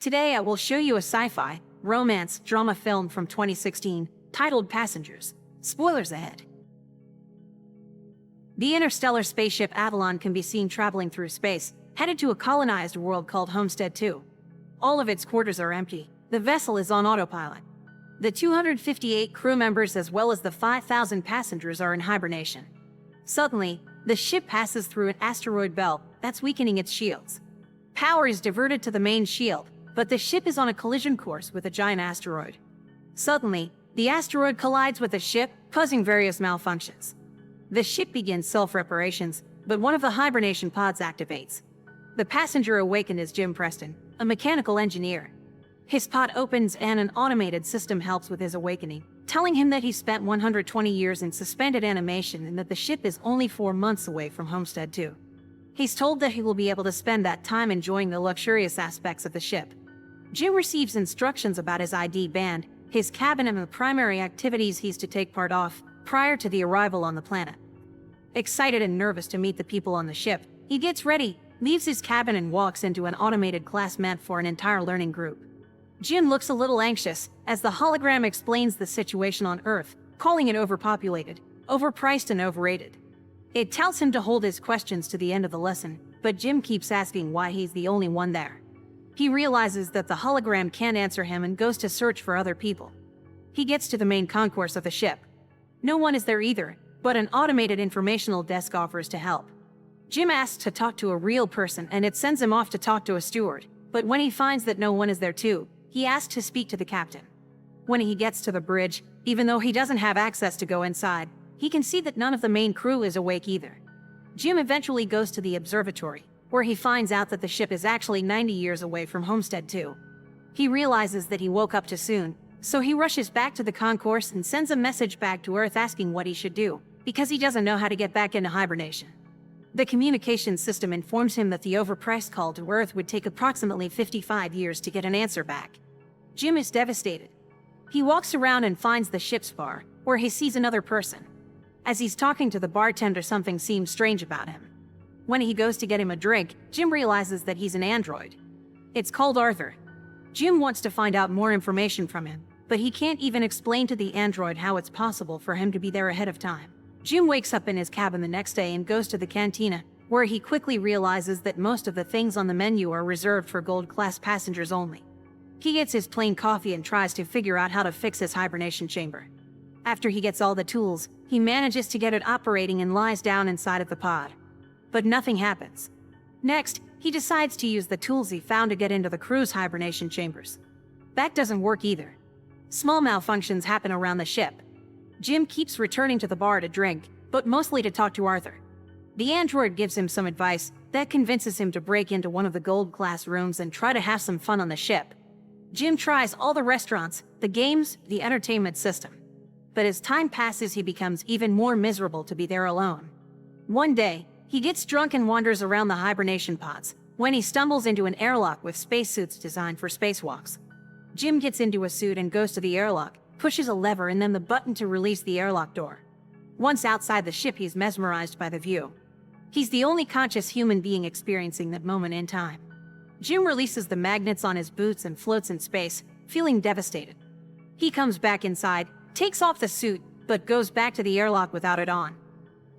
Today I will show you a sci-fi, romance, drama film from 2016, titled Passengers. Spoilers ahead. The interstellar spaceship Avalon can be seen traveling through space, headed to a colonized world called Homestead 2. All of its quarters are empty. The vessel is on autopilot. The 258 crew members as well as the 5,000 passengers are in hibernation. Suddenly, the ship passes through an asteroid belt that's weakening its shields. Power is diverted to the main shield, but the ship is on a collision course with a giant asteroid. Suddenly, the asteroid collides with the ship, causing various malfunctions. The ship begins self-reparations, but one of the hibernation pods activates. The passenger awakened is Jim Preston, a mechanical engineer. His pod opens and an automated system helps with his awakening, telling him that he spent 120 years in suspended animation and that the ship is only 4 months away from Homestead 2. He's told that he will be able to spend that time enjoying the luxurious aspects of the ship. Jim receives instructions about his ID band, his cabin and the primary activities he's to take part of prior to the arrival on the planet. Excited and nervous to meet the people on the ship, he gets ready, leaves his cabin and walks into an automated class meant for an entire learning group. Jim looks a little anxious as the hologram explains the situation on Earth, calling it overpopulated, overpriced and overrated. It tells him to hold his questions to the end of the lesson, but Jim keeps asking why he's the only one there. He realizes that the hologram can't answer him and goes to search for other people. He gets to the main concourse of the ship. No one is there either, but an automated informational desk offers to help. Jim asks to talk to a real person and it sends him off to talk to a steward, but when he finds that no one is there too, he asks to speak to the captain. When he gets to the bridge, even though he doesn't have access to go inside, he can see that none of the main crew is awake either. Jim eventually goes to the observatory, where he finds out that the ship is actually 90 years away from Homestead 2. He realizes that he woke up too soon, so he rushes back to the concourse and sends a message back to Earth asking what he should do, because he doesn't know how to get back into hibernation. The communication system informs him that the overpriced call to Earth would take approximately 55 years to get an answer back. Jim is devastated. He walks around and finds the ship's bar, where he sees another person. As he's talking to the bartender, something seems strange about him. When he goes to get him a drink, Jim realizes that he's an android. It's called Arthur. Jim wants to find out more information from him, but he can't even explain to the android how it's possible for him to be there ahead of time. Jim wakes up in his cabin the next day and goes to the cantina, where he quickly realizes that most of the things on the menu are reserved for gold-class passengers only. He gets his plain coffee and tries to figure out how to fix his hibernation chamber. After he gets all the tools, he manages to get it operating and lies down inside of the pod. But nothing happens. Next, he decides to use the tools he found to get into the crew's hibernation chambers. That doesn't work either. Small malfunctions happen around the ship. Jim keeps returning to the bar to drink, but mostly to talk to Arthur. The android gives him some advice that convinces him to break into one of the gold-class rooms and try to have some fun on the ship. Jim tries all the restaurants, the games, the entertainment system. But as time passes, he becomes even more miserable to be there alone. One day, he gets drunk and wanders around the hibernation pods, when he stumbles into an airlock with spacesuits designed for spacewalks. Jim gets into a suit and goes to the airlock, pushes a lever and then the button to release the airlock door. Once outside the ship, he's mesmerized by the view. He's the only conscious human being experiencing that moment in time. Jim releases the magnets on his boots and floats in space, feeling devastated. He comes back inside, takes off the suit, but goes back to the airlock without it on.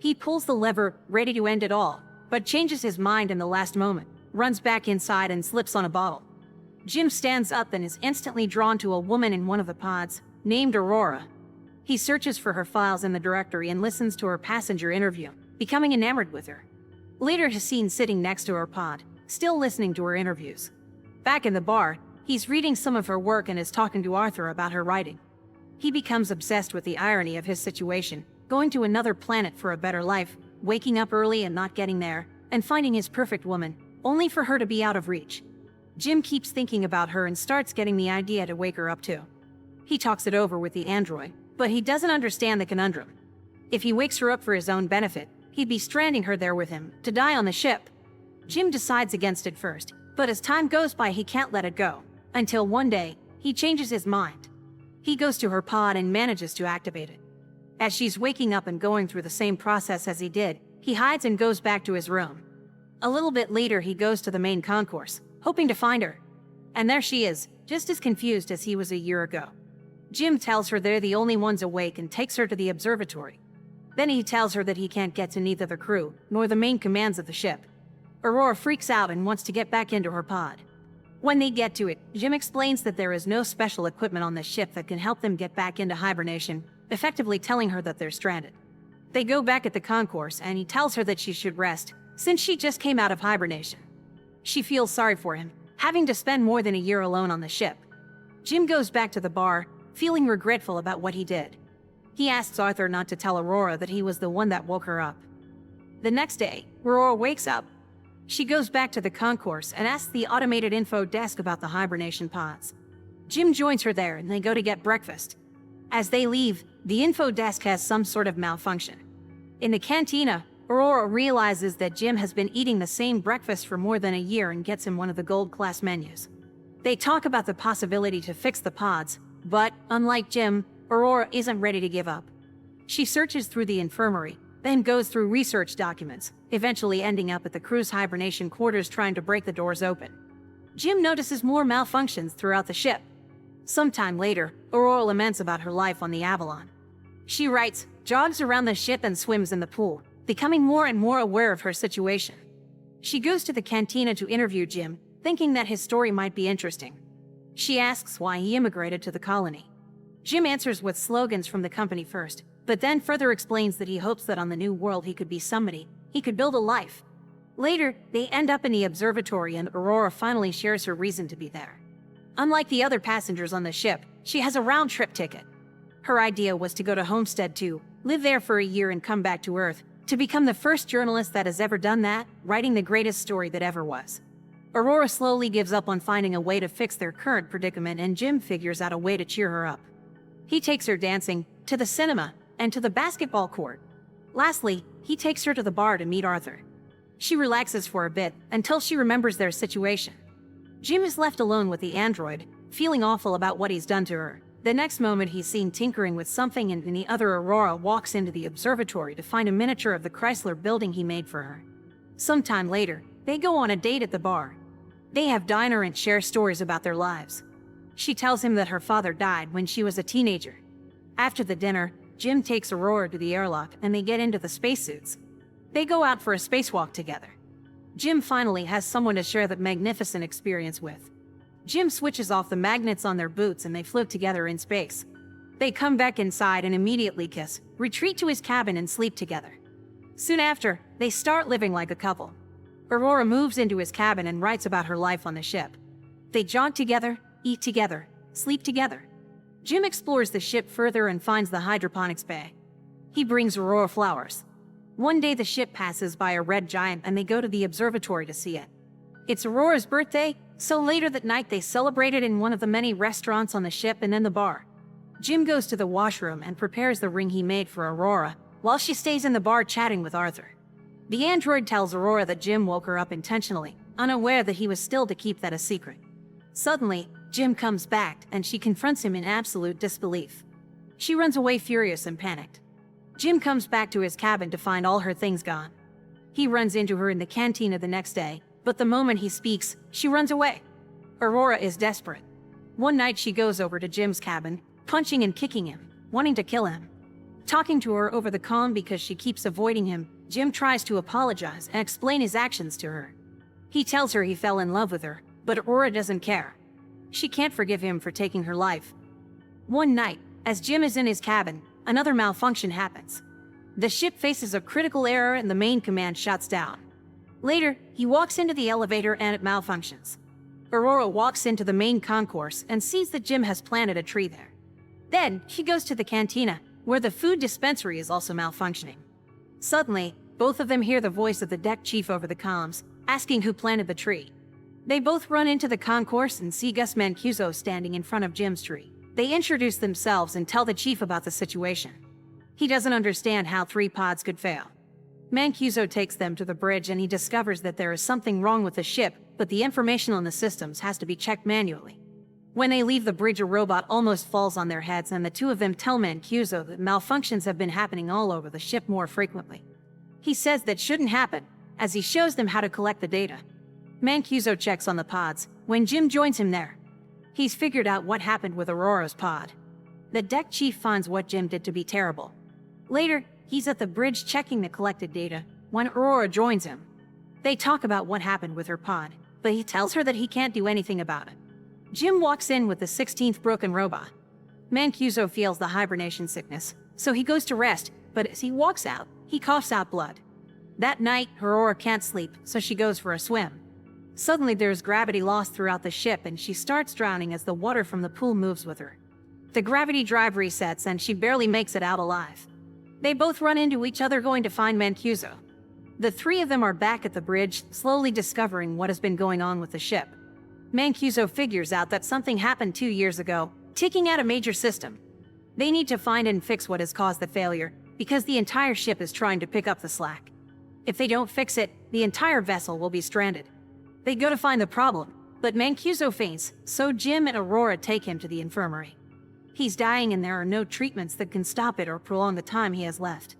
He pulls the lever, ready to end it all, but changes his mind in the last moment, runs back inside and slips on a bottle. Jim stands up and is instantly drawn to a woman in one of the pods, named Aurora. He searches for her files in the directory and listens to her passenger interview, becoming enamored with her. Later he's seen sitting next to her pod, still listening to her interviews. Back in the bar, he's reading some of her work and is talking to Arthur about her writing. He becomes obsessed with the irony of his situation, going to another planet for a better life, waking up early and not getting there, and finding his perfect woman, only for her to be out of reach. Jim keeps thinking about her and starts getting the idea to wake her up too. He talks it over with the android, but he doesn't understand the conundrum. If he wakes her up for his own benefit, he'd be stranding her there with him, to die on the ship. Jim decides against it first, but as time goes by he can't let it go, until one day, he changes his mind. He goes to her pod and manages to activate it. As she's waking up and going through the same process as he did, he hides and goes back to his room. A little bit later he goes to the main concourse, hoping to find her. And there she is, just as confused as he was a year ago. Jim tells her they're the only ones awake and takes her to the observatory. Then he tells her that he can't get to neither the crew nor the main commands of the ship. Aurora freaks out and wants to get back into her pod. When they get to it, Jim explains that there is no special equipment on the ship that can help them get back into hibernation, effectively telling her that they're stranded. They go back at the concourse and he tells her that she should rest, since she just came out of hibernation. She feels sorry for him, having to spend more than a year alone on the ship. Jim goes back to the bar, feeling regretful about what he did. He asks Arthur not to tell Aurora that he was the one that woke her up. The next day, Aurora wakes up. She goes back to the concourse and asks the automated info desk about the hibernation pods. Jim joins her there and they go to get breakfast. As they leave, the info desk has some sort of malfunction. In the cantina, Aurora realizes that Jim has been eating the same breakfast for more than a year and gets him one of the gold-class menus. They talk about the possibility to fix the pods, but, unlike Jim, Aurora isn't ready to give up. She searches through the infirmary, then goes through research documents, eventually ending up at the crew's hibernation quarters trying to break the doors open. Jim notices more malfunctions throughout the ship. Sometime later, Aurora laments about her life on the Avalon. She writes, jogs around the ship and swims in the pool, becoming more and more aware of her situation. She goes to the cantina to interview Jim, thinking that his story might be interesting. She asks why he immigrated to the colony. Jim answers with slogans from the company first, but then further explains that he hopes that on the new world he could be somebody, he could build a life. Later, they end up in the observatory and Aurora finally shares her reason to be there. Unlike the other passengers on the ship, she has a round-trip ticket. Her idea was to go to Homestead 2, live there for a year and come back to Earth, to become the first journalist that has ever done that, writing the greatest story that ever was. Aurora slowly gives up on finding a way to fix their current predicament and Jim figures out a way to cheer her up. He takes her dancing, to the cinema, and to the basketball court. Lastly, he takes her to the bar to meet Arthur. She relaxes for a bit, until she remembers their situation. Jim is left alone with the android, feeling awful about what he's done to her. The next moment he's seen tinkering with something and the other Aurora walks into the observatory to find a miniature of the Chrysler building he made for her. Sometime later, they go on a date at the bar. They have dinner and share stories about their lives. She tells him that her father died when she was a teenager. After the dinner, Jim takes Aurora to the airlock and they get into the spacesuits. They go out for a spacewalk together. Jim finally has someone to share that magnificent experience with. Jim switches off the magnets on their boots and they float together in space. They come back inside and immediately kiss, retreat to his cabin and sleep together. Soon after, they start living like a couple. Aurora moves into his cabin and writes about her life on the ship. They jog together, eat together, sleep together. Jim explores the ship further and finds the hydroponics bay. He brings Aurora flowers. One day the ship passes by a red giant and they go to the observatory to see it. It's Aurora's birthday, so later that night they celebrate it in one of the many restaurants on the ship and then the bar. Jim goes to the washroom and prepares the ring he made for Aurora, while she stays in the bar chatting with Arthur. The android tells Aurora that Jim woke her up intentionally, unaware that he was still to keep that a secret. Suddenly, Jim comes back and she confronts him in absolute disbelief. She runs away furious and panicked. Jim comes back to his cabin to find all her things gone. He runs into her in the cantina the next day, but the moment he speaks, she runs away. Aurora is desperate. One night she goes over to Jim's cabin, punching and kicking him, wanting to kill him. Talking to her over the comm because she keeps avoiding him, Jim tries to apologize and explain his actions to her. He tells her he fell in love with her, but Aurora doesn't care. She can't forgive him for taking her life. One night, as Jim is in his cabin, another malfunction happens. The ship faces a critical error and the main command shuts down. Later, he walks into the elevator and it malfunctions. Aurora walks into the main concourse and sees that Jim has planted a tree there. Then, she goes to the cantina, where the food dispensary is also malfunctioning. Suddenly, both of them hear the voice of the deck chief over the comms, asking who planted the tree. They both run into the concourse and see Gus Mancuso standing in front of Jim's tree. They introduce themselves and tell the chief about the situation. He doesn't understand how 3 pods could fail. Mancuso takes them to the bridge and he discovers that there is something wrong with the ship, but the information on the systems has to be checked manually. When they leave the bridge, a robot almost falls on their heads and the two of them tell Mancuso that malfunctions have been happening all over the ship more frequently. He says that shouldn't happen, as he shows them how to collect the data. Mancuso checks on the pods when Jim joins him there. He's figured out what happened with Aurora's pod. The deck chief finds what Jim did to be terrible. Later, he's at the bridge checking the collected data when Aurora joins him. They talk about what happened with her pod, but he tells her that he can't do anything about it. Jim walks in with the 16th broken robot. Mancuso feels the hibernation sickness, so he goes to rest, but as he walks out, he coughs out blood. That night, Aurora can't sleep, so she goes for a swim. Suddenly there's gravity lost throughout the ship and she starts drowning as the water from the pool moves with her. The gravity drive resets and she barely makes it out alive. They both run into each other going to find Mancuso. The three of them are back at the bridge, slowly discovering what has been going on with the ship. Mancuso figures out that something happened 2 years ago, taking out a major system. They need to find and fix what has caused the failure, because the entire ship is trying to pick up the slack. If they don't fix it, the entire vessel will be stranded. They go to find the problem, but Mancuso faints, so Jim and Aurora take him to the infirmary. He's dying and there are no treatments that can stop it or prolong the time he has left.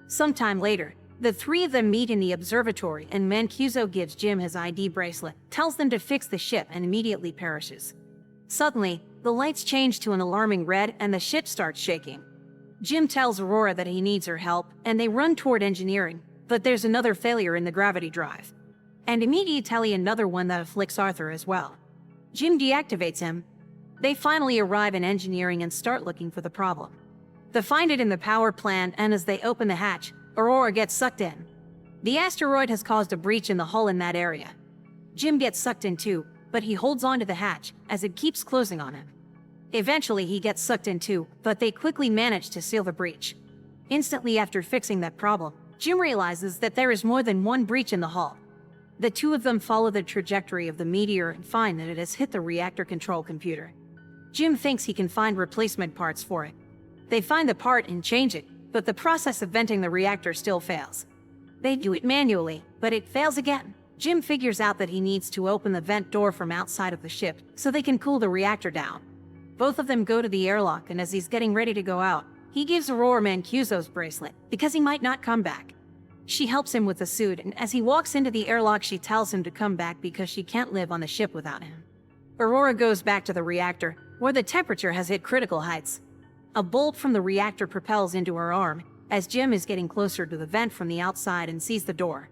Sometime later, the three of them meet in the observatory and Mancuso gives Jim his ID bracelet, tells them to fix the ship and immediately perishes. Suddenly, the lights change to an alarming red and the ship starts shaking. Jim tells Aurora that he needs her help and they run toward engineering, but there's another failure in the gravity drive. And immediately another one that afflicts Arthur as well. Jim deactivates him. They finally arrive in engineering and start looking for the problem. They find it in the power plant and as they open the hatch, Aurora gets sucked in. The asteroid has caused a breach in the hull in that area. Jim gets sucked in too, but he holds onto the hatch as it keeps closing on him. Eventually he gets sucked in too, but they quickly manage to seal the breach. Instantly after fixing that problem, Jim realizes that there is more than one breach in the hull. The two of them follow the trajectory of the meteor and find that it has hit the reactor control computer. Jim thinks he can find replacement parts for it. They find the part and change it, but the process of venting the reactor still fails. They do it manually, but it fails again. Jim figures out that he needs to open the vent door from outside of the ship so they can cool the reactor down. Both of them go to the airlock and as he's getting ready to go out, he gives Aurora Mancuso's bracelet because he might not come back. She helps him with the suit and as he walks into the airlock she tells him to come back because she can't live on the ship without him. Aurora goes back to the reactor, where the temperature has hit critical heights. A bolt from the reactor propels into her arm, as Jim is getting closer to the vent from the outside and sees the door.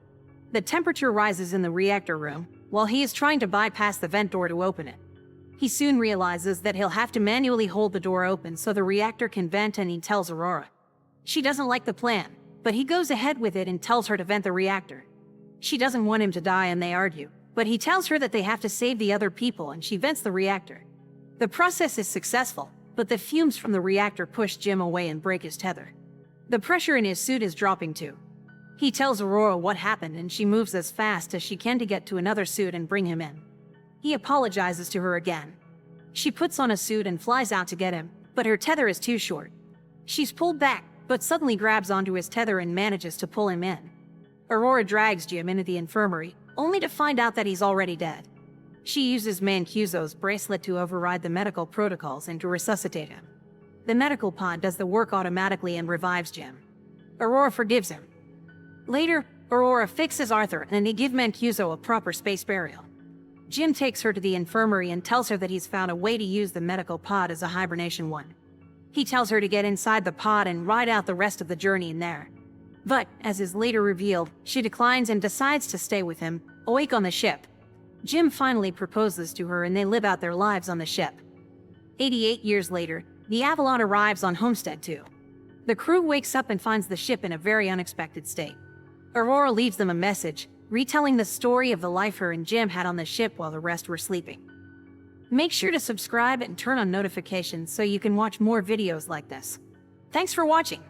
The temperature rises in the reactor room, while he is trying to bypass the vent door to open it. He soon realizes that he'll have to manually hold the door open so the reactor can vent and he tells Aurora. She doesn't like the plan, but he goes ahead with it and tells her to vent the reactor. She doesn't want him to die and they argue, but he tells her that they have to save the other people and she vents the reactor. The process is successful, but the fumes from the reactor push Jim away and break his tether. The pressure in his suit is dropping too. He tells Aurora what happened and she moves as fast as she can to get to another suit and bring him in. He apologizes to her again. She puts on a suit and flies out to get him, but her tether is too short. She's pulled back, but suddenly grabs onto his tether and manages to pull him in. Aurora drags Jim into the infirmary, only to find out that he's already dead. She uses Mancuso's bracelet to override the medical protocols and to resuscitate him. The medical pod does the work automatically and revives Jim. Aurora forgives him. Later, Aurora fixes Arthur and they give Mancuso a proper space burial. Jim takes her to the infirmary and tells her that he's found a way to use the medical pod as a hibernation one. He tells her to get inside the pod and ride out the rest of the journey in there. But, as is later revealed, she declines and decides to stay with him, awake on the ship. Jim finally proposes to her and they live out their lives on the ship. 88 years later, the Avalon arrives on Homestead 2. The crew wakes up and finds the ship in a very unexpected state. Aurora leaves them a message, retelling the story of the life her and Jim had on the ship while the rest were sleeping. Make sure to subscribe and turn on notifications so you can watch more videos like this. Thanks for watching.